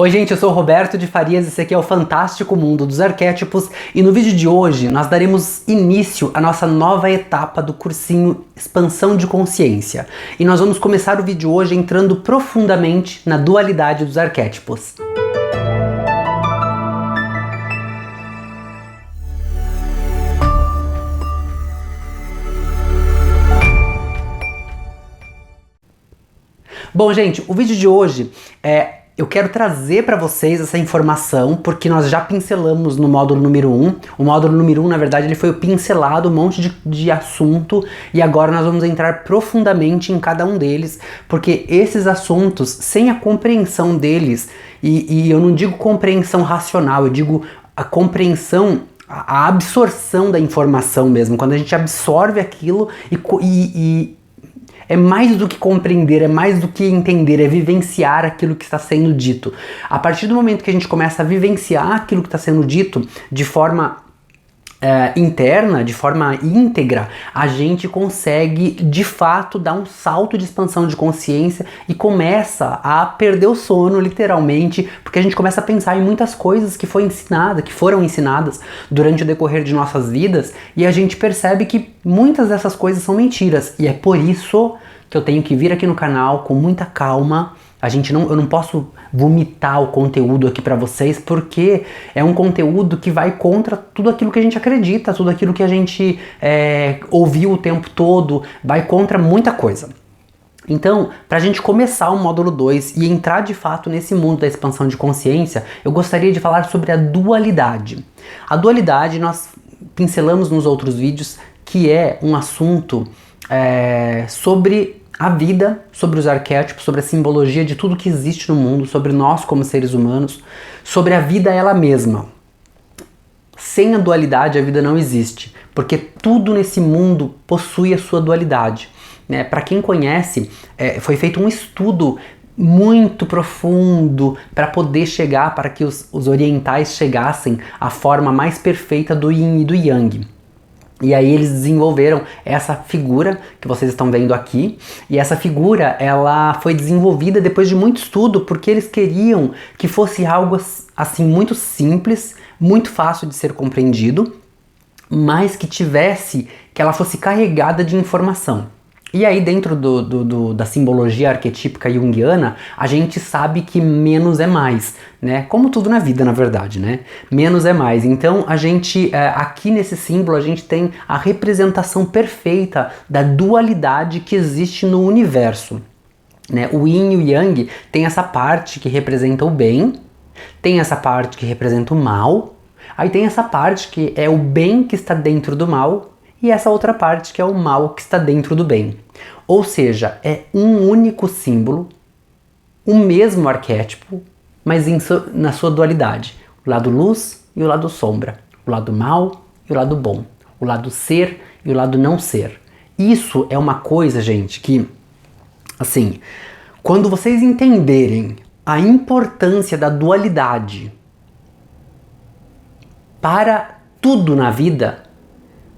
Oi gente, eu sou o Roberto de Farias e esse aqui é o Fantástico Mundo dos Arquétipos e no vídeo de hoje nós daremos início à nossa nova etapa do cursinho Expansão de Consciência e nós vamos começar o vídeo hoje entrando profundamente na dualidade dos arquétipos. Bom gente, o vídeo de hoje eu quero trazer para vocês essa informação porque nós já pincelamos no módulo número 1. O módulo número 1, na verdade, ele foi pincelado um monte de assunto e agora nós vamos entrar profundamente em cada um deles, porque esses assuntos, sem a compreensão deles, e eu não digo compreensão racional, eu digo a compreensão, a absorção da informação mesmo, quando a gente absorve aquilo e é mais do que compreender, é mais do que entender, é vivenciar aquilo que está sendo dito. A partir do momento que a gente começa a vivenciar aquilo que está sendo dito de forma interna, de forma íntegra, a gente consegue de fato dar um salto de expansão de consciência e começa a perder o sono, literalmente, porque a gente começa a pensar em muitas coisas que foram ensinadas durante o decorrer de nossas vidas e a gente percebe que muitas dessas coisas são mentiras e é por isso que eu tenho que vir aqui no canal com muita calma. Eu não posso vomitar o conteúdo aqui pra vocês, porque é um conteúdo que vai contra tudo aquilo que a gente acredita, tudo aquilo que a gente ouviu o tempo todo, vai contra muita coisa. Então, pra gente começar o módulo 2 e entrar de fato nesse mundo da expansão de consciência, eu gostaria de falar sobre a dualidade. A dualidade nós pincelamos nos outros vídeos, que é um assunto sobre a vida, sobre os arquétipos, sobre a simbologia de tudo que existe no mundo, sobre nós como seres humanos, sobre a vida ela mesma. Sem a dualidade a vida não existe, porque tudo nesse mundo possui a sua dualidade, né? Para quem conhece, foi feito um estudo muito profundo para poder chegar, para que os orientais chegassem à forma mais perfeita do Yin e do Yang. E aí eles desenvolveram essa figura que vocês estão vendo aqui, e essa figura ela foi desenvolvida depois de muito estudo, porque eles queriam que fosse algo assim muito simples, muito fácil de ser compreendido, mas que ela fosse carregada de informação. E aí dentro da simbologia arquetípica junguiana, a gente sabe que menos é mais, né? Como tudo na vida, na verdade, né? Menos é mais. Então a gente, aqui nesse símbolo, a gente tem a representação perfeita da dualidade que existe no universo, né? O Yin e o Yang tem essa parte que representa o bem, tem essa parte que representa o mal, aí tem essa parte que é o bem que está dentro do mal, e essa outra parte que é o mal que está dentro do bem. Ou seja, é um único símbolo, o mesmo arquétipo, mas na sua dualidade. O lado luz e o lado sombra. O lado mal e o lado bom. O lado ser e o lado não ser. Isso é uma coisa, gente, que, assim, quando vocês entenderem a importância da dualidade para tudo na vida,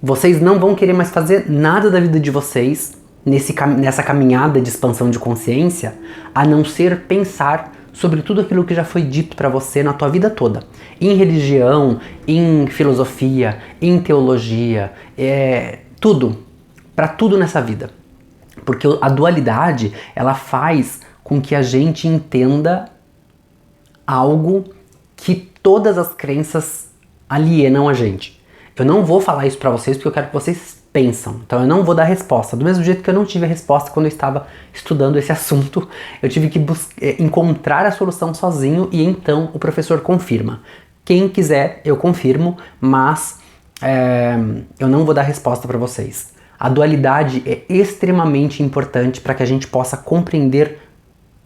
vocês não vão querer mais fazer nada da vida de vocês nessa caminhada de expansão de consciência, a não ser pensar sobre tudo aquilo que já foi dito para você na tua vida toda. Em religião, em filosofia, em teologia, tudo. Para tudo nessa vida. Porque a dualidade, ela faz com que a gente entenda algo que todas as crenças alienam a gente. Eu não vou falar isso pra vocês porque eu quero que vocês pensam. Então eu não vou dar resposta. Do mesmo jeito que eu não tive a resposta quando eu estava estudando esse assunto, eu tive que encontrar a solução sozinho e então o professor confirma. Quem quiser, eu confirmo, mas eu não vou dar resposta pra vocês. A dualidade é extremamente importante para que a gente possa compreender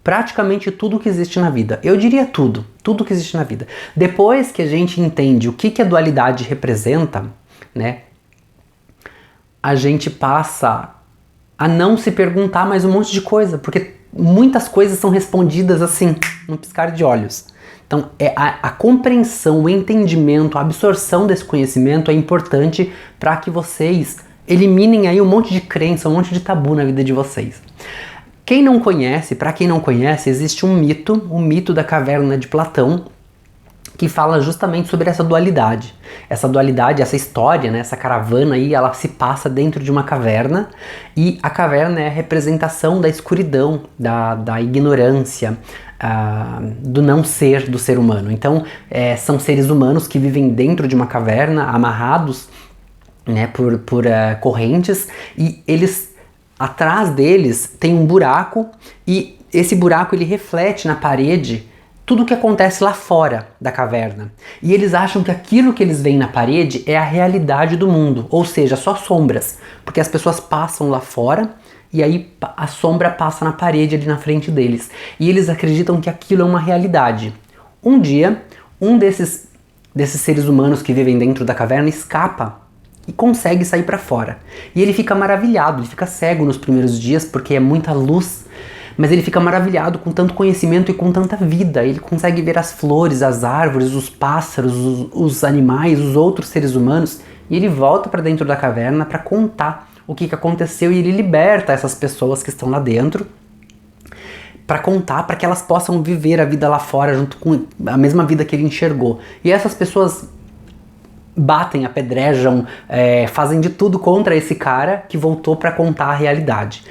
praticamente tudo que existe na vida. Eu diria tudo que existe na vida. Depois que a gente entende o que a dualidade representa, né, a gente passa a não se perguntar mais um monte de coisa, porque muitas coisas são respondidas assim, num piscar de olhos. Então, a compreensão, o entendimento, a absorção desse conhecimento é importante para que vocês eliminem aí um monte de crença, um monte de tabu na vida de vocês. Para quem não conhece, existe um mito, o mito da caverna de Platão, que fala justamente sobre essa dualidade. Essa dualidade, essa história, né, essa caravana aí, ela se passa dentro de uma caverna, e a caverna é a representação da escuridão, da ignorância, do não ser do ser humano. Então, são seres humanos que vivem dentro de uma caverna, amarrados, né, por correntes, e eles, atrás deles tem um buraco, e esse buraco ele reflete na parede tudo o que acontece lá fora da caverna. E eles acham que aquilo que eles veem na parede é a realidade do mundo, ou seja, só sombras, porque as pessoas passam lá fora e aí a sombra passa na parede ali na frente deles. E eles acreditam que aquilo é uma realidade. Um dia, um desses seres humanos que vivem dentro da caverna escapa e consegue sair para fora. E ele fica maravilhado, ele fica cego nos primeiros dias porque é muita luz, mas ele fica maravilhado com tanto conhecimento e com tanta vida. Ele consegue ver as flores, as árvores, os pássaros, os animais, os outros seres humanos, e ele volta para dentro da caverna para contar o que aconteceu, e ele liberta essas pessoas que estão lá dentro para contar, para que elas possam viver a vida lá fora junto com a mesma vida que ele enxergou. E essas pessoas batem, apedrejam, fazem de tudo contra esse cara que voltou para contar a realidade.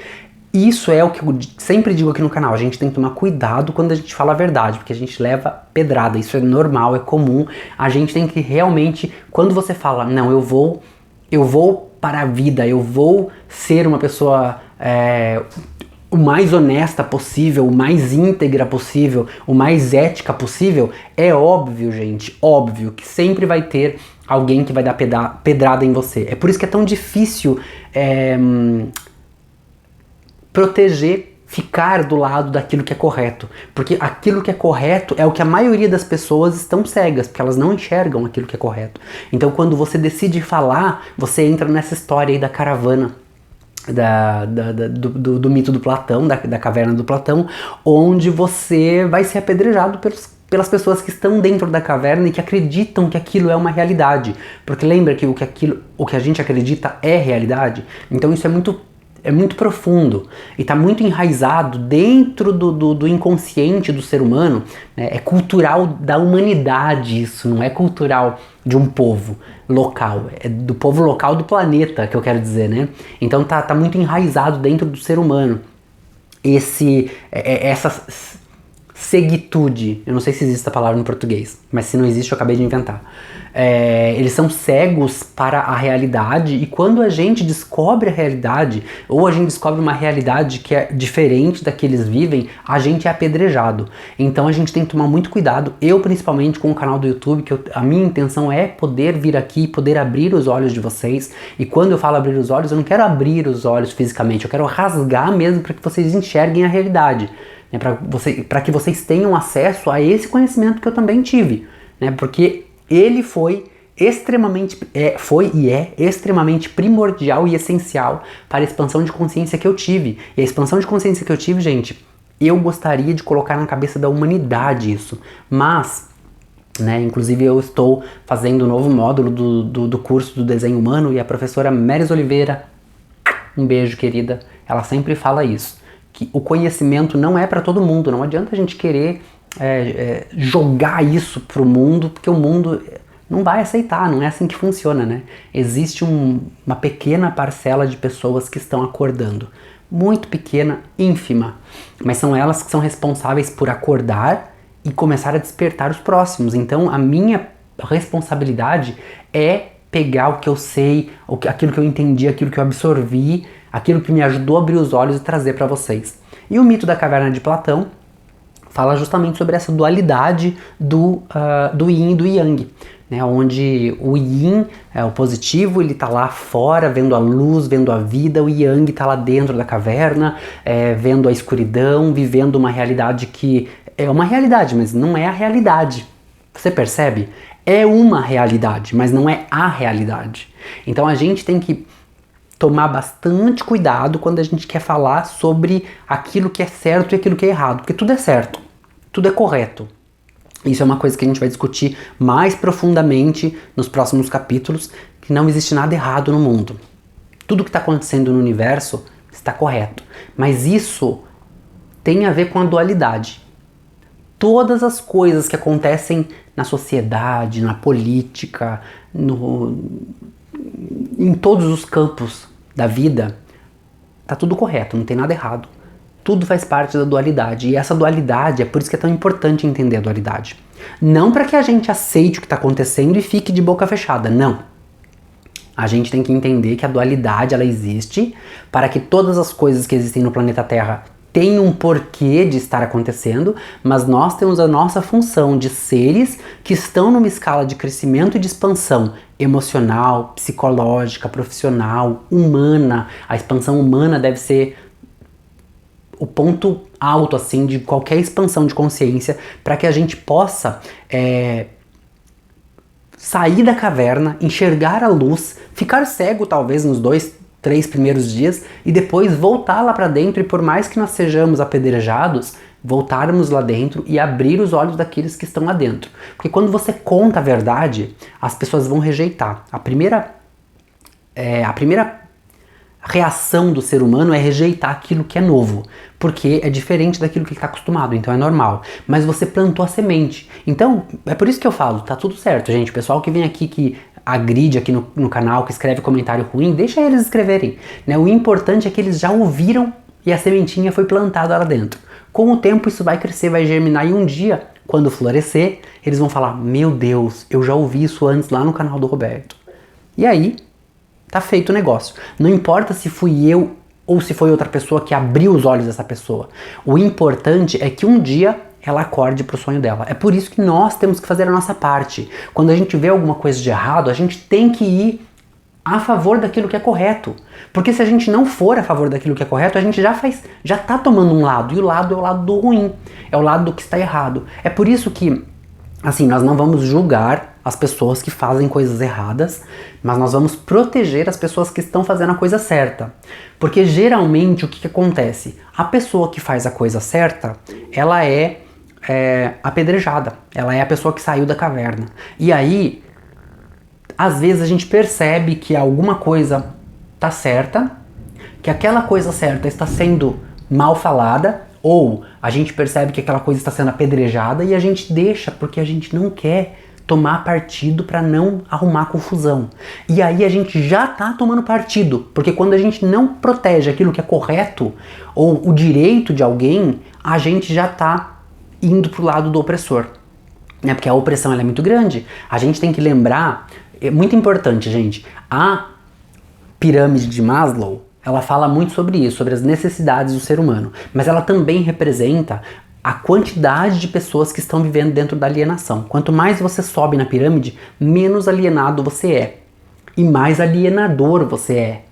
Isso é o que eu sempre digo aqui no canal, a gente tem que tomar cuidado quando a gente fala a verdade, porque a gente leva pedrada, isso é normal, é comum. A gente tem que realmente, quando você fala, não, eu vou para a vida, eu vou ser uma pessoa o mais honesta possível, o mais íntegra possível, o mais ética possível, é óbvio, gente, óbvio que sempre vai ter alguém que vai dar pedrada em você. É por isso que é tão difícil proteger, ficar do lado daquilo que é correto, porque aquilo que é correto é o que a maioria das pessoas estão cegas, porque elas não enxergam aquilo que é correto. Então quando você decide falar, você entra nessa história aí da caravana, do mito do Platão, da caverna do Platão, onde você vai ser apedrejado pelas pessoas que estão dentro da caverna e que acreditam que aquilo é uma realidade, porque lembra que o que a gente acredita é realidade. Então isso é muito profundo e está muito enraizado dentro do inconsciente do ser humano, né? É cultural da humanidade isso, não é cultural de um povo local, é do povo local do planeta, que eu quero dizer, né? Então tá muito enraizado dentro do ser humano essa ceguitude, eu não sei se existe essa palavra no português, mas se não existe eu acabei de inventar. Eles são cegos para a realidade, e quando a gente descobre a realidade, ou a gente descobre uma realidade que é diferente da que eles vivem, a gente é apedrejado. Então a gente tem que tomar muito cuidado, eu principalmente com o canal do YouTube, que a minha intenção é poder vir aqui, poder abrir os olhos de vocês, e quando eu falo abrir os olhos, eu não quero abrir os olhos fisicamente, eu quero rasgar mesmo para que vocês enxerguem a realidade. Né, para que vocês tenham acesso a esse conhecimento que eu também tive, né, porque ele foi extremamente primordial e essencial para a expansão de consciência que eu tive. E a expansão de consciência que eu tive, gente, eu gostaria de colocar na cabeça da humanidade isso, mas, né, inclusive eu estou fazendo um novo módulo do curso do desenho humano, e a professora Meris Oliveira, um beijo, querida, ela sempre fala isso, que o conhecimento não é para todo mundo, não adianta a gente querer jogar isso pro mundo, porque o mundo não vai aceitar, não é assim que funciona, né? Existe uma pequena parcela de pessoas que estão acordando, muito pequena, ínfima, mas são elas que são responsáveis por acordar e começar a despertar os próximos. Então a minha responsabilidade é pegar o que eu sei, aquilo que eu entendi, aquilo que eu absorvi, aquilo que me ajudou a abrir os olhos e trazer para vocês. E o mito da caverna de Platão fala justamente sobre essa dualidade do yin e do yang, né? Onde o yin, o positivo, ele tá lá fora, vendo a luz, vendo a vida, o yang tá lá dentro da caverna, vendo a escuridão, vivendo uma realidade que é uma realidade, mas não é a realidade. Você percebe? É uma realidade, mas não é a realidade. Então a gente tem que tomar bastante cuidado quando a gente quer falar sobre aquilo que é certo e aquilo que é errado, porque tudo é certo, tudo é correto. Isso é uma coisa que a gente vai discutir mais profundamente nos próximos capítulos, que não existe nada errado no mundo. Tudo que está acontecendo no universo está correto, mas isso tem a ver com a dualidade. Todas as coisas que acontecem na sociedade, na política, em todos os campos da vida, tá tudo correto, não tem nada errado. Tudo faz parte da dualidade. E essa dualidade, é por isso que é tão importante entender a dualidade. Não para que a gente aceite o que está acontecendo e fique de boca fechada, não. A gente tem que entender que a dualidade, ela existe para que todas as coisas que existem no planeta Terra tenham um porquê de estar acontecendo, mas nós temos a nossa função de seres que estão numa escala de crescimento e de expansão emocional, psicológica, profissional, humana. A expansão humana deve ser o ponto alto, assim, de qualquer expansão de consciência, para que a gente possa sair da caverna, enxergar a luz, ficar cego talvez nos 2, 3 primeiros dias e depois voltar lá para dentro, e por mais que nós sejamos apedrejados, voltarmos lá dentro e abrir os olhos daqueles que estão lá dentro. Porque quando você conta a verdade, as pessoas vão rejeitar. A primeira reação do ser humano é rejeitar aquilo que é novo, porque é diferente daquilo que está acostumado, então é normal. Mas você plantou a semente. Então, é por isso que eu falo, tá tudo certo, gente. O pessoal que vem aqui, que agride aqui no canal, que escreve comentário ruim, deixa eles escreverem, né? O importante é que eles já ouviram e a sementinha foi plantada lá dentro. Com o tempo isso vai crescer, vai germinar, e um dia, quando florescer, eles vão falar: meu Deus, eu já ouvi isso antes lá no canal do Roberto. E aí, tá feito o negócio. Não importa se fui eu ou se foi outra pessoa que abriu os olhos dessa pessoa. O importante é que um dia ela acorde pro sonho dela. É por isso que nós temos que fazer a nossa parte. Quando a gente vê alguma coisa de errado, a gente tem que ir a favor daquilo que é correto. Porque se a gente não for a favor daquilo que é correto, a gente já tá tomando um lado, e o lado é o lado do ruim, é o lado do que está errado. É por isso que, assim, nós não vamos julgar as pessoas que fazem coisas erradas, mas nós vamos proteger as pessoas que estão fazendo a coisa certa. Porque geralmente o que acontece? A pessoa que faz a coisa certa, ela é apedrejada, ela é a pessoa que saiu da caverna. E aí, às vezes a gente percebe que alguma coisa tá certa, que aquela coisa certa está sendo mal falada, ou a gente percebe que aquela coisa está sendo apedrejada e a gente deixa porque a gente não quer tomar partido para não arrumar confusão. E aí a gente já tá tomando partido, porque quando a gente não protege aquilo que é correto ou o direito de alguém, a gente já tá indo pro lado do opressor. Porque a opressão ela é muito grande. A gente tem que lembrar, é muito importante, gente, a pirâmide de Maslow, ela fala muito sobre isso, sobre as necessidades do ser humano, mas ela também representa a quantidade de pessoas que estão vivendo dentro da alienação. Quanto mais você sobe na pirâmide, menos alienado você é. E mais alienador você é.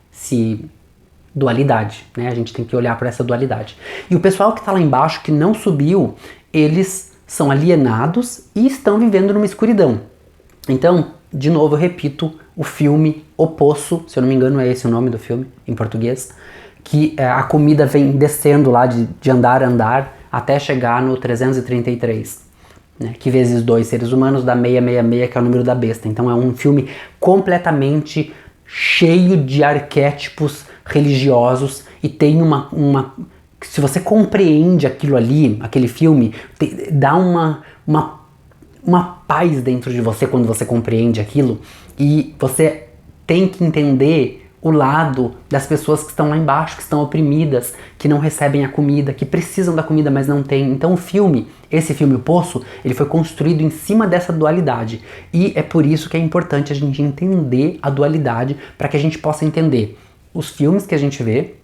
Dualidade, né? A gente tem que olhar para essa dualidade. E o pessoal que está lá embaixo, que não subiu, eles são alienados e estão vivendo numa escuridão. Então, de novo, eu repito, o filme O Poço, se eu não me engano é esse o nome do filme, em português, que a comida vem descendo lá de andar a andar, até chegar no 333, né, que vezes 2 seres humanos dá 666, que é o número da besta. Então é um filme completamente cheio de arquétipos religiosos e tem se você compreende aquilo ali, aquele filme, dá uma paz dentro de você quando você compreende aquilo, e você tem que entender o lado das pessoas que estão lá embaixo, que estão oprimidas, que não recebem a comida, que precisam da comida, mas não têm. Então esse filme, O Poço, ele foi construído em cima dessa dualidade. E é por isso que é importante a gente entender a dualidade, para que a gente possa entender os filmes que a gente vê,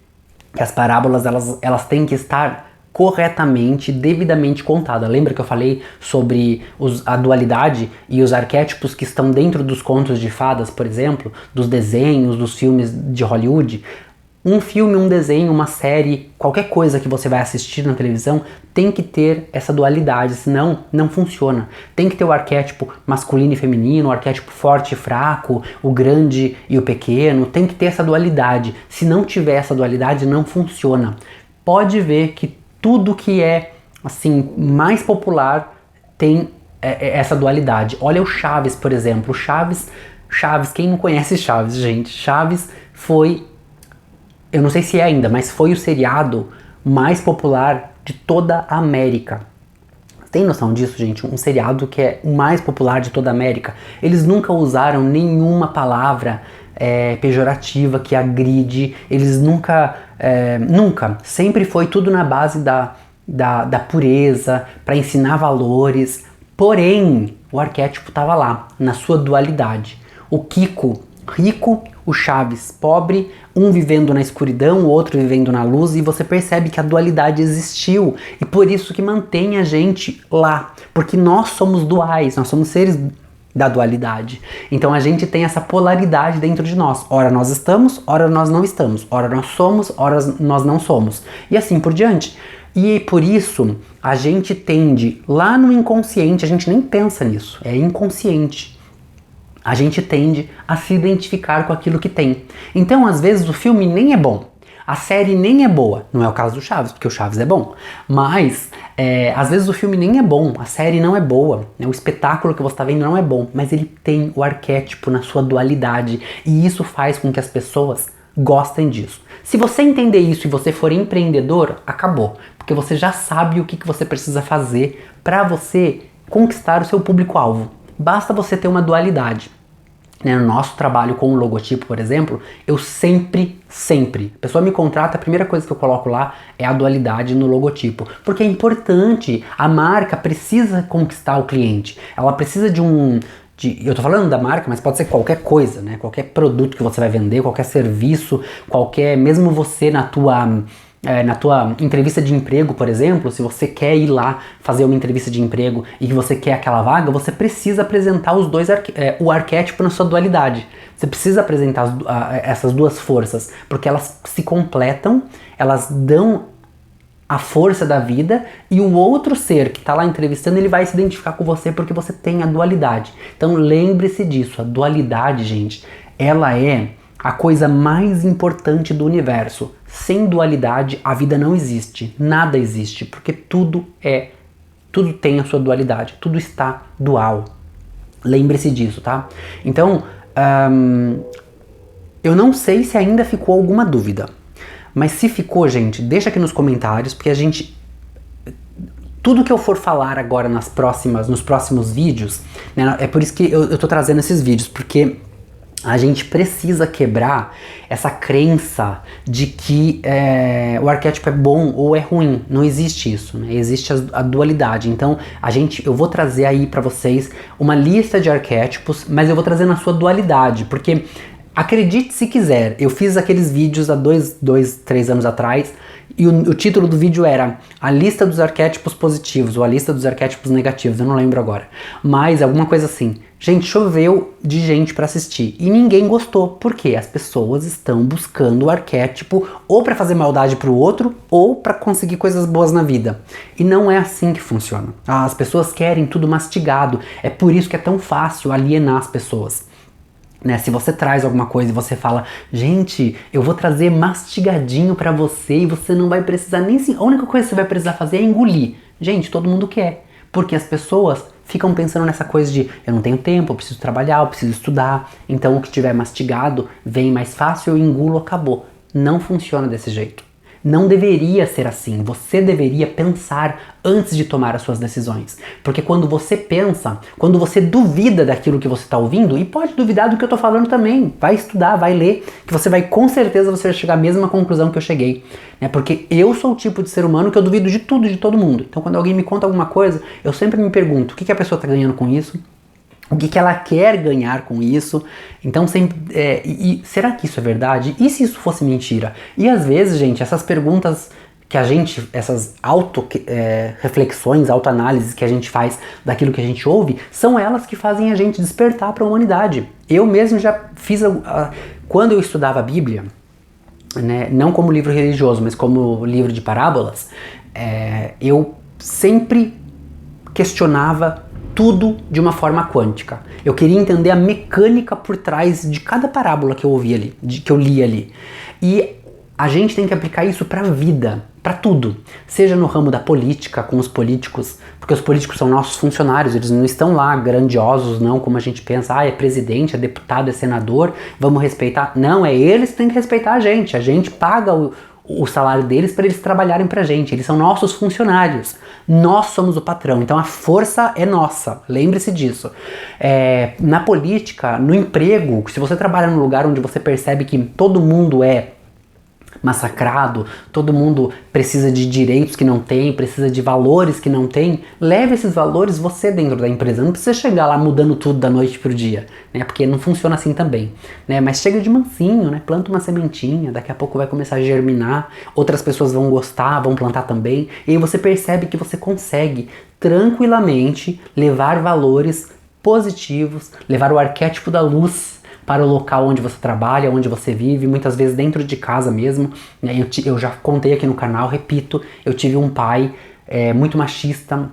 que as parábolas elas têm que estar corretamente, devidamente contada. Lembra que eu falei sobre a dualidade e os arquétipos que estão dentro dos contos de fadas, por exemplo, dos desenhos, dos filmes de Hollywood? Um filme, um desenho, uma série, qualquer coisa que você vai assistir na televisão tem que ter essa dualidade, senão não funciona. Tem que ter o arquétipo masculino e feminino, o arquétipo forte e fraco, o grande e o pequeno, tem que ter essa dualidade. Se não tiver essa dualidade, não funciona. Pode ver que tudo que é assim mais popular tem essa dualidade. Olha o Chaves, por exemplo. Chaves, quem não conhece Chaves, gente? Chaves foi, eu não sei se é ainda, mas foi o seriado mais popular de toda a América. Tem noção disso, gente? Um seriado que é o mais popular de toda a América. Eles nunca usaram nenhuma palavra pejorativa que agride. Eles nunca, sempre foi tudo na base da pureza, para ensinar valores. Porém, o arquétipo estava lá, na sua dualidade. O Kiko, rico, o Chaves, pobre, um vivendo na escuridão, o outro vivendo na luz, e você percebe que a dualidade existiu, e por isso que mantém a gente lá, porque nós somos duais, nós somos seres da dualidade. Então a gente tem essa polaridade dentro de nós. Ora nós estamos, ora nós não estamos, ora nós somos, ora nós não somos, e assim por diante. E por isso a gente tende, lá no inconsciente, a gente nem pensa nisso, é inconsciente. A gente tende a se identificar com aquilo que tem. Então, às vezes, o filme nem é bom. A série nem é boa. Não é o caso do Chaves, porque o Chaves é bom. Mas, às vezes, o filme nem é bom. A série não é boa. O espetáculo que você está vendo não é bom. Mas ele tem o arquétipo na sua dualidade. E isso faz com que as pessoas gostem disso. Se você entender isso e você for empreendedor, acabou. Porque você já sabe o que você precisa fazer para você conquistar o seu público-alvo. Basta você ter uma dualidade. No nosso trabalho com o logotipo, por exemplo, eu sempre, a pessoa me contrata, a primeira coisa que eu coloco lá é a dualidade no logotipo. Porque é importante, a marca precisa conquistar o cliente. Ela precisa eu tô falando da marca, mas pode ser qualquer coisa, né? Qualquer produto que você vai vender, qualquer serviço, mesmo você na tua entrevista de emprego, por exemplo, se você quer ir lá fazer uma entrevista de emprego e que você quer aquela vaga, você precisa apresentar o arquétipo na sua dualidade. Você precisa apresentar essas duas forças, porque elas se completam, elas dão a força da vida, e o outro ser que está lá entrevistando, ele vai se identificar com você porque você tem a dualidade. Então lembre-se disso, a dualidade, gente, ela é a coisa mais importante do universo. Sem dualidade, a vida não existe, nada existe, porque tudo tem a sua dualidade, tudo está dual. Lembre-se disso, tá? Então, eu não sei se ainda ficou alguma dúvida, mas se ficou, gente, deixa aqui nos comentários, porque tudo que eu for falar agora nos próximos vídeos, né, é por isso que eu tô trazendo esses vídeos, porque a gente precisa quebrar essa crença de que o arquétipo é bom ou é ruim. Não existe isso, né? Existe a dualidade. Então, eu vou trazer aí pra vocês uma lista de arquétipos, mas eu vou trazer na sua dualidade, porque acredite se quiser, eu fiz aqueles vídeos há 3 anos atrás, e o título do vídeo era a lista dos arquétipos positivos ou a lista dos arquétipos negativos, eu não lembro agora, mas alguma coisa assim. Gente, choveu de gente pra assistir e ninguém gostou, porque as pessoas estão buscando o arquétipo ou pra fazer maldade pro outro ou pra conseguir coisas boas na vida. E não é assim que funciona. As pessoas querem tudo mastigado, é por isso que é tão fácil alienar as pessoas. Né, se você traz alguma coisa e você fala, gente, eu vou trazer mastigadinho pra você e você não vai precisar a única coisa que você vai precisar fazer é engolir. Gente, todo mundo quer, porque as pessoas ficam pensando nessa coisa de eu não tenho tempo, eu preciso trabalhar, eu preciso estudar, então o que tiver mastigado vem mais fácil, eu engulo, acabou. Não funciona desse jeito. Não deveria ser assim. Você deveria pensar antes de tomar as suas decisões. Porque quando você pensa, quando você duvida daquilo que você está ouvindo, e pode duvidar do que eu estou falando também, vai estudar, vai ler, que você vai, com certeza, você vai chegar à mesma conclusão que eu cheguei. Né? Porque eu sou o tipo de ser humano que eu duvido de tudo, de todo mundo. Então quando alguém me conta alguma coisa, eu sempre me pergunto, o que a pessoa está ganhando com isso? O que ela quer ganhar com isso? Então sempre, será que isso é verdade? E se isso fosse mentira? E às vezes, gente, essas perguntas que essas reflexões, autoanálises que a gente faz daquilo que a gente ouve, são elas que fazem a gente despertar para a humanidade. Eu mesmo já fiz, quando eu estudava a Bíblia, né, não como livro religioso, mas como livro de parábolas, eu sempre questionava tudo de uma forma quântica. Eu queria entender a mecânica por trás de cada parábola que eu ouvi ali, que eu li ali. E a gente tem que aplicar isso para a vida, para tudo. Seja no ramo da política, com os políticos, porque os políticos são nossos funcionários, eles não estão lá grandiosos, não, como a gente pensa, é presidente, é deputado, é senador, vamos respeitar. Não, é eles que têm que respeitar a gente paga o salário deles para eles trabalharem pra gente. Eles são nossos funcionários. Nós somos o patrão. Então a força é nossa. Lembre-se disso. Na política, no emprego, se você trabalha num lugar onde você percebe que todo mundo é massacrado, todo mundo precisa de direitos que não tem, precisa de valores que não tem, leve esses valores você dentro da empresa. Não precisa chegar lá mudando tudo da noite pro dia, né? Porque não funciona assim também, né? Mas chega de mansinho, né? Planta uma sementinha, daqui a pouco vai começar a germinar, outras pessoas vão gostar, vão plantar também, e aí você percebe que você consegue tranquilamente levar valores positivos, levar o arquétipo da luz para o local onde você trabalha, onde você vive, muitas vezes dentro de casa mesmo, né? Eu já contei aqui no canal, repito, eu tive um pai muito machista.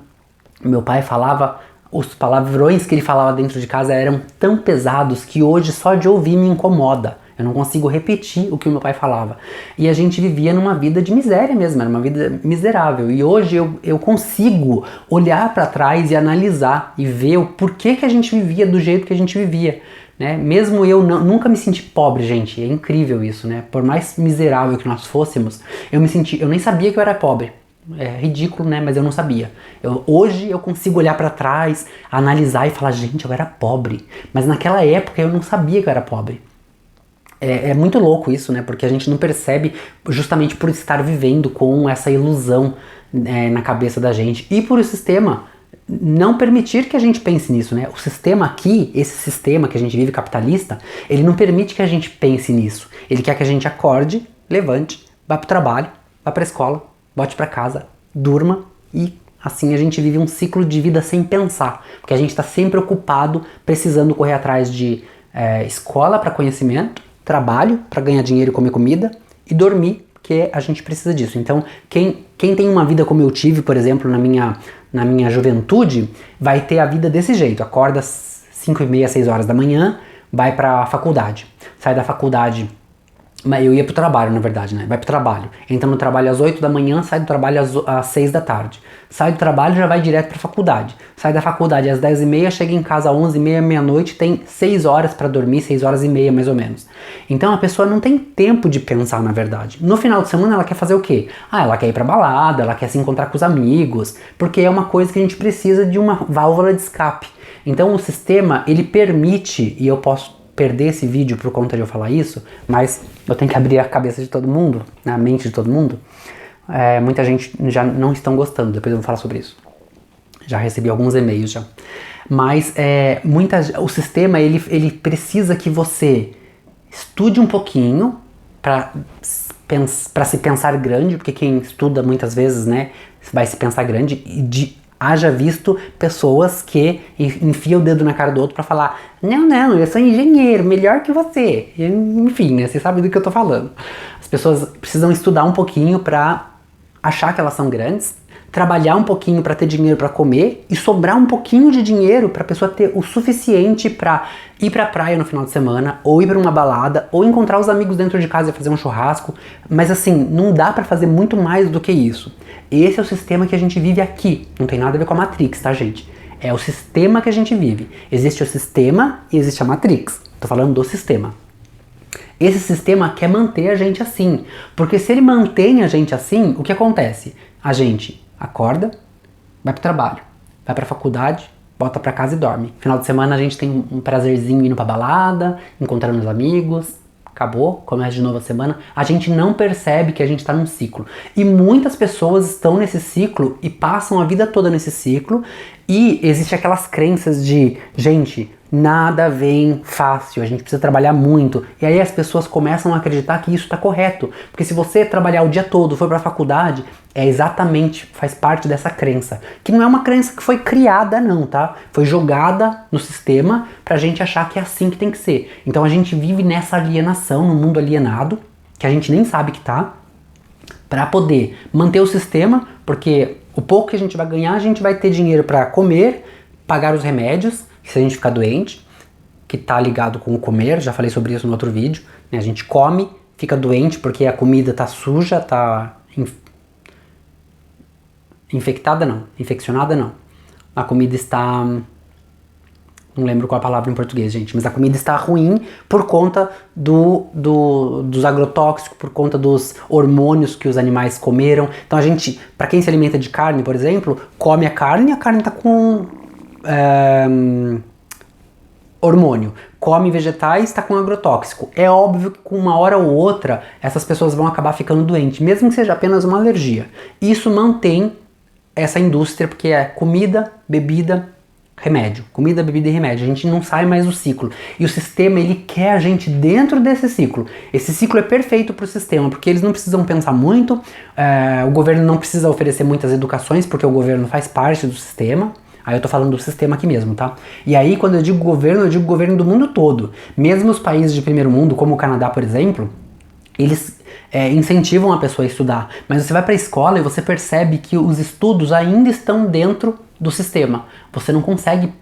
Meu pai falava, os palavrões que ele falava dentro de casa eram tão pesados que hoje só de ouvir me incomoda. Eu não consigo repetir o que o meu pai falava. E a gente vivia numa vida de miséria mesmo, era uma vida miserável. E hoje eu consigo olhar para trás e analisar e ver o porquê que a gente vivia do jeito que a gente vivia. Né? Mesmo eu nunca me senti pobre, gente, é incrível isso, né? Por mais miserável que nós fôssemos, eu nem sabia que eu era pobre. É ridículo, né? Mas eu não sabia. Hoje eu consigo olhar pra trás, analisar e falar, gente, eu era pobre. Mas naquela época eu não sabia que eu era pobre. É muito louco isso, né? Porque a gente não percebe justamente por estar vivendo com essa ilusão na cabeça da gente. E por o sistema não permitir que a gente pense nisso, né? O sistema aqui, esse sistema que a gente vive capitalista, ele não permite que a gente pense nisso. Ele quer que a gente acorde, levante, vá pro trabalho, vá pra escola, volte pra casa, durma e assim a gente vive um ciclo de vida sem pensar. Porque a gente está sempre ocupado, precisando correr atrás de escola para conhecimento, trabalho para ganhar dinheiro e comer comida e dormir, que a gente precisa disso. Então, quem tem uma vida como eu tive, por exemplo, na minha juventude, vai ter a vida desse jeito. Acorda às 5h30, 6 horas da manhã, vai pra faculdade. Sai da faculdade, mas eu ia pro trabalho, na verdade, né? Vai pro trabalho. Entra no trabalho às 8 da manhã, sai do trabalho às 6 da tarde. Sai do trabalho, já vai direto pra faculdade. Sai da faculdade às 10h30, chega em casa às 11h30, meia-noite, tem 6 horas pra dormir, 6h30 mais ou menos. Então a pessoa não tem tempo de pensar, na verdade. No final de semana ela quer fazer o quê? Ela quer ir pra balada, ela quer se encontrar com os amigos, porque é uma coisa que a gente precisa de uma válvula de escape. Então o sistema, ele permite, e eu posso perder esse vídeo por conta de eu falar isso, mas eu tenho que abrir a cabeça de todo mundo, a mente de todo mundo. Muita gente já não estão gostando, depois eu vou falar sobre isso. Já recebi alguns e-mails já. Mas o sistema, ele precisa que você estude um pouquinho para se pensar grande, porque quem estuda muitas vezes, né, vai se pensar grande e haja visto pessoas que enfiam o dedo na cara do outro pra falar, não, eu sou engenheiro, melhor que você. Enfim, né, você sabe do que eu tô falando. As pessoas precisam estudar um pouquinho pra achar que elas são grandes, trabalhar um pouquinho pra ter dinheiro pra comer e sobrar um pouquinho de dinheiro pra pessoa ter o suficiente pra ir pra praia no final de semana, ou ir pra uma balada, ou encontrar os amigos dentro de casa e fazer um churrasco. Mas assim, não dá pra fazer muito mais do que isso. Esse é o sistema que a gente vive aqui. Não tem nada a ver com a Matrix, tá, gente? É o sistema que a gente vive. Existe o sistema e existe a Matrix. Tô falando do sistema. Esse sistema quer manter a gente assim. Porque se ele mantém a gente assim, o que acontece? A gente acorda, vai pro trabalho, vai pra faculdade, volta pra casa e dorme. Final de semana a gente tem um prazerzinho indo pra balada, encontrando os amigos. Acabou, começa de novo a semana, a gente não percebe que a gente está num ciclo. E muitas pessoas estão nesse ciclo e passam a vida toda nesse ciclo, e existe aquelas crenças de, gente, nada vem fácil, a gente precisa trabalhar muito. E aí as pessoas começam a acreditar que isso está correto. Porque se você trabalhar o dia todo, for para a faculdade, faz parte dessa crença. Que não é uma crença que foi criada não, tá? Foi jogada no sistema pra gente achar que é assim que tem que ser. Então a gente vive nessa alienação, no mundo alienado, que a gente nem sabe que tá, pra poder manter o sistema, porque o pouco que a gente vai ganhar, a gente vai ter dinheiro pra comer, pagar os remédios, se a gente ficar doente, que tá ligado com o comer, já falei sobre isso no outro vídeo, né? A gente come, fica doente porque a comida tá suja, tá infeccionada não. A comida está Não lembro qual a palavra em português, gente, mas a comida está ruim por conta dos agrotóxicos, por conta dos hormônios que os animais comeram. Então a gente, para quem se alimenta de carne, por exemplo, come a carne está com hormônio. Come vegetais, está com agrotóxico. É óbvio que com uma hora ou outra essas pessoas vão acabar ficando doentes, mesmo que seja apenas uma alergia. Isso mantém essa indústria, porque é comida, bebida, remédio. Comida, bebida e remédio. A gente não sai mais do ciclo. E o sistema, ele quer a gente dentro desse ciclo. Esse ciclo é perfeito para o sistema, porque eles não precisam pensar muito, o governo não precisa oferecer muitas educações, porque o governo faz parte do sistema. Aí eu tô falando do sistema aqui mesmo, tá? E aí, quando eu digo governo do mundo todo. Mesmo os países de primeiro mundo, como o Canadá, por exemplo, eles incentivam a pessoa a estudar. Mas você vai pra escola e você percebe que os estudos ainda estão dentro do sistema. Você não consegue...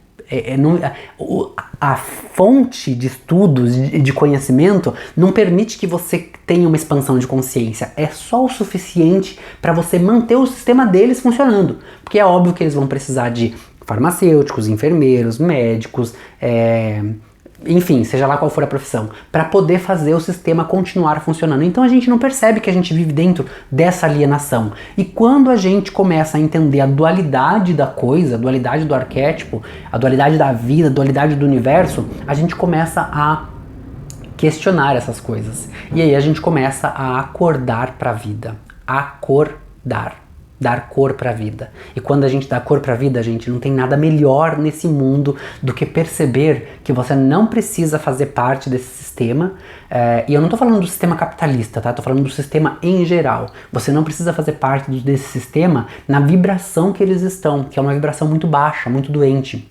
a fonte de estudos, de conhecimento, não permite que você tenha uma expansão de consciência. É só o suficiente para você manter o sistema deles funcionando. Porque é óbvio que eles vão precisar de farmacêuticos, enfermeiros, médicos, enfim, seja lá qual for a profissão, para poder fazer o sistema continuar funcionando. Então a gente não percebe que a gente vive dentro dessa alienação. E quando a gente começa a entender a dualidade da coisa, a dualidade do arquétipo, a dualidade da vida, a dualidade do universo, a gente começa a questionar essas coisas. E aí a gente começa a acordar para a vida. Acordar. Dar cor para a vida. E quando a gente dá cor para a vida, gente, não tem nada melhor nesse mundo do que perceber que você não precisa fazer parte desse sistema. E eu não tô falando do sistema capitalista, tá? Tô falando do sistema em geral. Você não precisa fazer parte desse sistema na vibração que eles estão, que é uma vibração muito baixa, muito doente.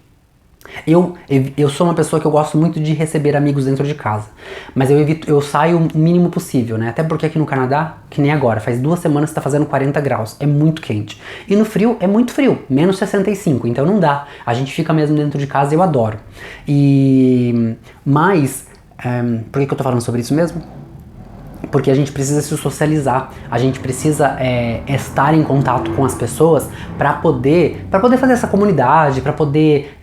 Eu sou uma pessoa que eu gosto muito de receber amigos dentro de casa, mas eu saio o mínimo possível, né? Até porque aqui no Canadá, que nem agora, faz 2 semanas que tá fazendo 40 graus, é muito quente. E no frio é muito frio, menos 65, então não dá. A gente fica mesmo dentro de casa e eu adoro. Mas, por que eu tô falando sobre isso mesmo? Porque a gente precisa se socializar, a gente precisa estar em contato com as pessoas para poder fazer essa comunidade, para poder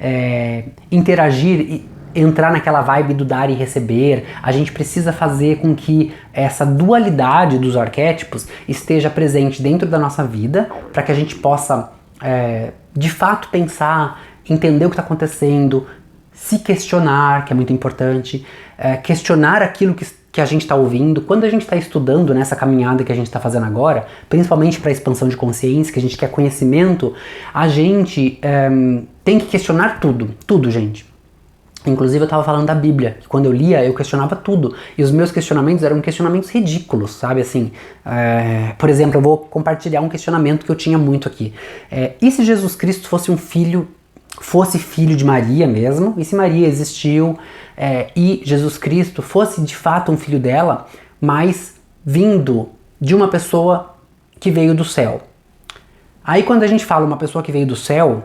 interagir e entrar naquela vibe do dar e receber. A gente precisa fazer com que essa dualidade dos arquétipos esteja presente dentro da nossa vida, para que a gente possa de fato pensar, entender o que está acontecendo, se questionar, que é muito importante, questionar aquilo que a gente está ouvindo. Quando a gente está estudando nessa caminhada que a gente está fazendo agora, principalmente para a expansão de consciência, que a gente quer conhecimento, a gente tem que questionar tudo, gente. Inclusive eu estava falando da Bíblia, que quando eu lia eu questionava tudo, e os meus questionamentos eram questionamentos ridículos, sabe, assim, por exemplo, eu vou compartilhar um questionamento que eu tinha muito aqui. E se Jesus Cristo fosse filho de Maria mesmo, e se Maria existiu, e Jesus Cristo fosse de fato um filho dela, mas vindo de uma pessoa que veio do céu. Aí quando a gente fala uma pessoa que veio do céu,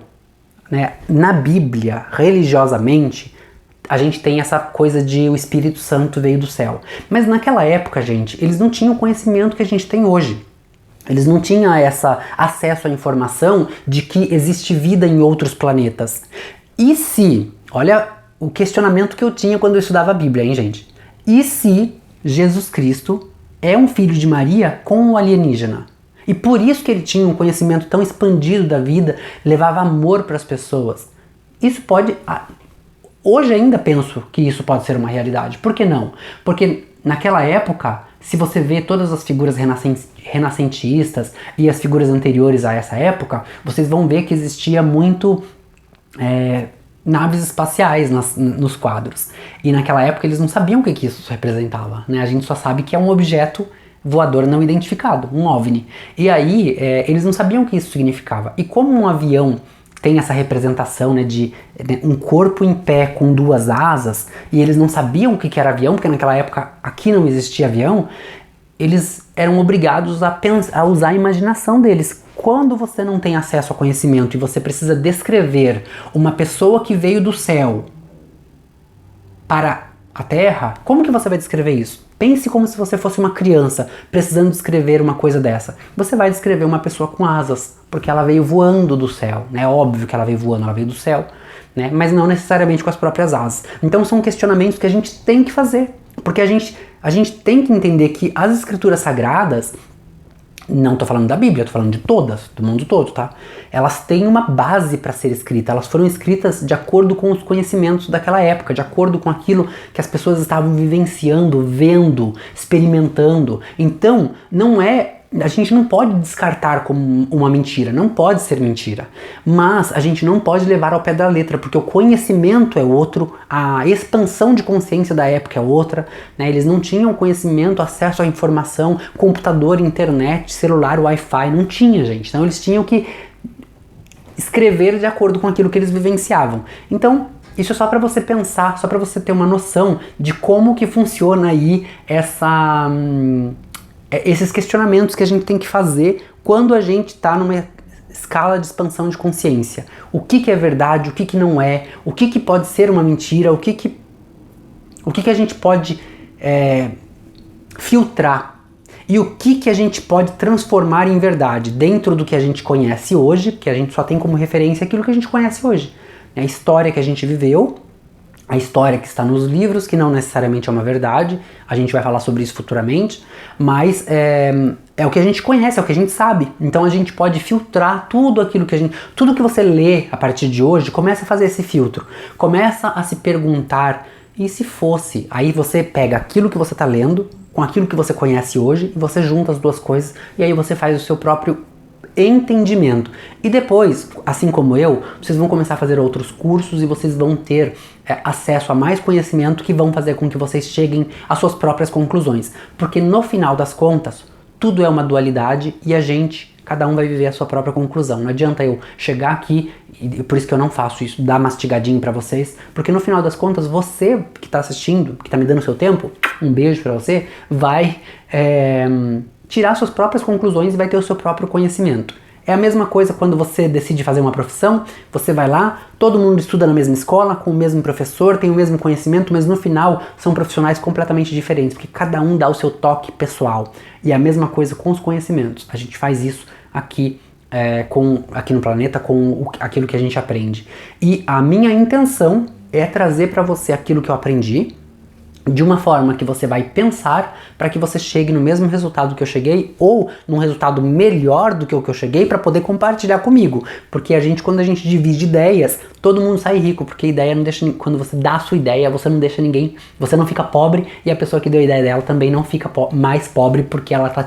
né, na Bíblia, religiosamente, a gente tem essa coisa de o Espírito Santo veio do céu. Mas naquela época, gente, eles não tinham o conhecimento que a gente tem hoje. Eles não tinham acesso à informação de que existe vida em outros planetas. E se, olha o questionamento que eu tinha quando eu estudava a Bíblia, hein, gente? E se Jesus Cristo é um filho de Maria com um alienígena? E por isso que ele tinha um conhecimento tão expandido da vida, levava amor para as pessoas. Isso pode... Hoje ainda penso que isso pode ser uma realidade. Por que não? Porque naquela época, se você vê todas as figuras renascentistas e as figuras anteriores a essa época, vocês vão ver que existia muito naves espaciais nos quadros. E naquela época eles não sabiam o que isso representava, né? A gente só sabe que é um objeto voador não identificado, um OVNI. E aí eles não sabiam o que isso significava. E como um avião tem essa representação, né, de um corpo em pé com 2 asas, e eles não sabiam o que era avião, porque naquela época aqui não existia avião, eles eram obrigados a usar a imaginação deles. Quando você não tem acesso ao conhecimento e você precisa descrever uma pessoa que veio do céu para a Terra, como que você vai descrever isso? Pense como se você fosse uma criança precisando descrever uma coisa dessa. Você vai descrever uma pessoa com asas, porque ela veio voando do céu, né? É óbvio que ela veio voando, ela veio do céu. né? Mas não necessariamente com as próprias asas. Então são questionamentos que a gente tem que fazer, porque a gente tem que entender que as escrituras sagradas, não tô falando da Bíblia, tô falando de todas, do mundo todo, tá? Elas têm uma base para ser escrita, elas foram escritas de acordo com os conhecimentos daquela época, de acordo com aquilo que as pessoas estavam vivenciando, vendo, experimentando. Então, a gente não pode descartar como uma mentira, não pode ser mentira, mas a gente não pode levar ao pé da letra, porque o conhecimento é outro, a expansão de consciência da época é outra, né? Eles não tinham conhecimento, acesso à informação, computador, internet, celular, Wi-Fi, não tinha, gente. Então eles tinham que escrever de acordo com aquilo que eles vivenciavam. Então, isso é só para você pensar, só para você ter uma noção de como que funciona aí esses questionamentos que a gente tem que fazer quando a gente está numa escala de expansão de consciência. O que é verdade, o que não é, o que pode ser uma mentira, o que a gente pode filtrar e o que a gente pode transformar em verdade dentro do que a gente conhece hoje, porque a gente só tem como referência aquilo que a gente conhece hoje. A história que a gente viveu, a história que está nos livros, que não necessariamente é uma verdade, a gente vai falar sobre isso futuramente, mas é o que a gente conhece, é o que a gente sabe. Então a gente pode filtrar tudo que você lê a partir de hoje, começa a fazer esse filtro, começa a se perguntar, e se fosse? Aí você pega aquilo que você está lendo, com aquilo que você conhece hoje, e você junta as duas coisas, e aí você faz o seu próprio entendimento. E depois, assim como eu, vocês vão começar a fazer outros cursos e vocês vão ter acesso a mais conhecimento que vão fazer com que vocês cheguem às suas próprias conclusões. Porque no final das contas, tudo é uma dualidade e cada um vai viver a sua própria conclusão. Não adianta eu chegar aqui, e por isso que eu não faço isso, dar mastigadinho pra vocês, porque no final das contas, você que tá assistindo, que tá me dando seu tempo, um beijo pra você, vai tirar suas próprias conclusões e vai ter o seu próprio conhecimento. É a mesma coisa quando você decide fazer uma profissão, você vai lá, todo mundo estuda na mesma escola, com o mesmo professor, tem o mesmo conhecimento, mas no final são profissionais completamente diferentes, porque cada um dá o seu toque pessoal. E é a mesma coisa com os conhecimentos. A gente faz isso aqui aqui no planeta com aquilo que a gente aprende. E a minha intenção é trazer para você aquilo que eu aprendi, de uma forma que você vai pensar para que você chegue no mesmo resultado que eu cheguei ou num resultado melhor do que o que eu cheguei para poder compartilhar comigo. Porque quando a gente divide ideias, todo mundo sai rico, porque ideia não deixa, quando você dá a sua ideia, você não deixa ninguém, você não fica pobre e a pessoa que deu a ideia dela também não fica mais pobre porque ela tá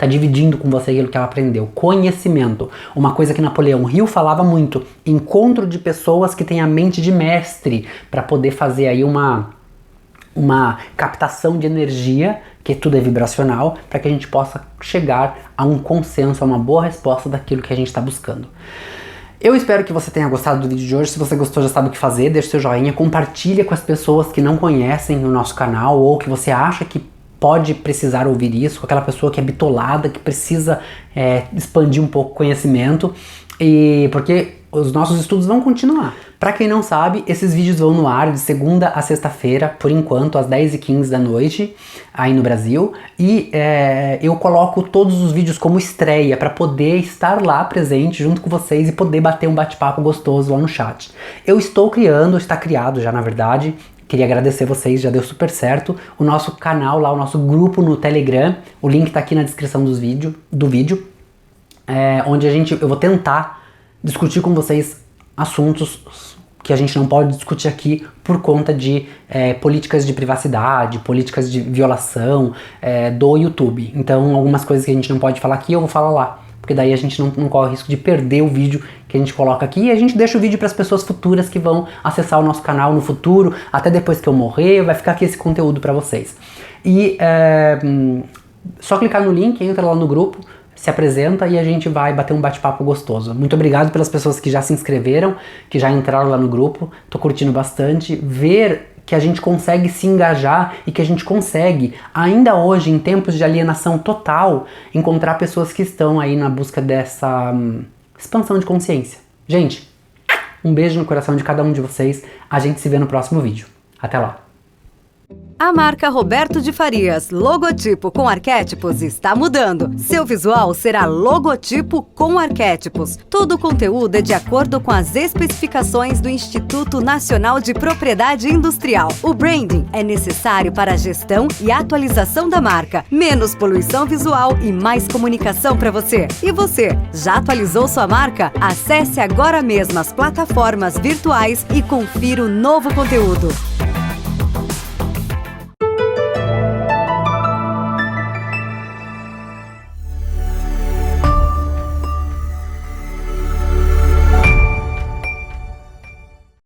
dividindo com você aquilo que ela aprendeu. Conhecimento. Uma coisa que Napoleão Hill falava muito, encontro de pessoas que têm a mente de mestre para poder fazer aí uma captação de energia, que tudo é vibracional, para que a gente possa chegar a um consenso, a uma boa resposta daquilo que a gente está buscando. Eu espero que você tenha gostado do vídeo de hoje. Se você gostou, já sabe o que fazer, deixa seu joinha, compartilha com as pessoas que não conhecem o nosso canal ou que você acha que pode precisar ouvir isso, com aquela pessoa que é bitolada, que precisa expandir um pouco o conhecimento, e porque os nossos estudos vão continuar. Para quem não sabe, esses vídeos vão no ar de segunda a sexta-feira, por enquanto, às 10h15 da noite, aí no Brasil. E eu coloco todos os vídeos como estreia, para poder estar lá presente junto com vocês e poder bater um bate-papo gostoso lá no chat. Eu estou criando, está criado já na verdade, queria agradecer vocês, já deu super certo, o nosso canal lá, o nosso grupo no Telegram, o link tá aqui na descrição do vídeo, onde eu vou tentar discutir com vocês assuntos que a gente não pode discutir aqui por conta de políticas de privacidade, políticas de violação do YouTube. Então algumas coisas que a gente não pode falar aqui eu vou falar lá, porque daí a gente não corre o risco de perder o vídeo que a gente coloca aqui, e a gente deixa o vídeo para as pessoas futuras que vão acessar o nosso canal no futuro, até depois que eu morrer, vai ficar aqui esse conteúdo para vocês. E só clicar no link, entra lá no grupo, se apresenta e a gente vai bater um bate-papo gostoso. Muito obrigado pelas pessoas que já se inscreveram, que já entraram lá no grupo, tô curtindo bastante, ver que a gente consegue se engajar e que a gente consegue, ainda hoje, em tempos de alienação total, encontrar pessoas que estão aí na busca dessa expansão de consciência. Gente, um beijo no coração de cada um de vocês, a gente se vê no próximo vídeo. Até lá! A marca Roberto de Farias, logotipo com arquétipos, está mudando. Seu visual será logotipo com arquétipos. Todo o conteúdo é de acordo com as especificações do Instituto Nacional de Propriedade Industrial. O branding é necessário para a gestão e atualização da marca. Menos poluição visual e mais comunicação para você. E você, já atualizou sua marca? Acesse agora mesmo as plataformas virtuais e confira o novo conteúdo.